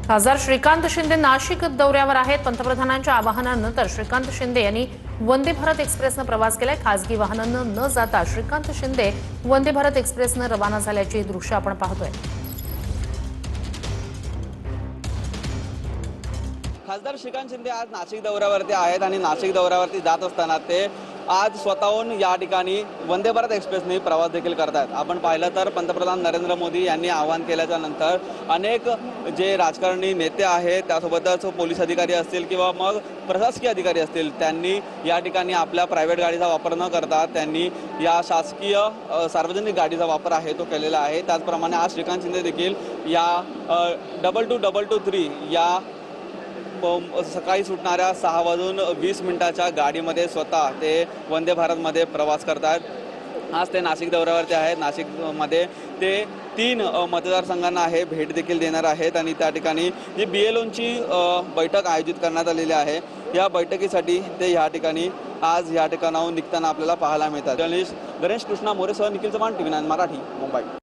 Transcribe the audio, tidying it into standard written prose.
खासदार श्रीकांत शिंदे नाशिक दौऱ्यावर आहेत। पंतप्रधानांच्या आवाहनानंतर श्रीकांत शिंदे यांनी वंदे भारत एक्सप्रेसनं प्रवास केलाय। खासगी वाहनानं न जाता श्रीकांत शिंदे वंदे भारत एक्सप्रेसनं रवाना झाल्याची दृश्य आपण पाहतोय। खासदार श्रीकांत शिंदे आज नाशिक दौऱ्यावरती आहेत आणि नाशिक दौऱ्यावरती जात असताना ते आज स्वतःहून या ठिकाणी वंदे भारत एक्सप्रेसने प्रवास देखील करतात। आपण पाहिलं तर पंतप्रधान नरेंद्र मोदी यांनी आवाहन केल्याच्या नंतर अनेक जे राजकारणी नेते आहेत, त्यासोबतच पोलीस अधिकारी असतील किंवा मग प्रशासकीय अधिकारी असतील, त्यांनी या ठिकाणी आपल्या प्रायव्हेट गाडीचा वापर न करता त्यांनी या शासकीय सार्वजनिक गाडीचा वापर आहे तो केलेला आहे। त्याचप्रमाणे आज श्रीकांत शिंदे देखील या 2223 या सकाळी सुटणाऱ्या 6:20 गाडीमध्ये स्वतः ते वंदे भारतमध्ये प्रवास करतात। आज ते नाशिक दौऱ्यावरती आहेत। नाशिकमध्ये ते 3 मतदारसंघांना भेट देखील देणार आहेत आणि त्या ठिकाणी जी BLOंची बैठक आयोजित करण्यात आलेली आहे, या बैठकीसाठी ते या ठिकाणी आज या ठिकाणाहून निघताना आपल्याला पाहायला मिळतात। जर्नलिस्ट गणेश कृष्णा मोरेसह निखिल चव्हाण, TV9 मराठी, मुंबई।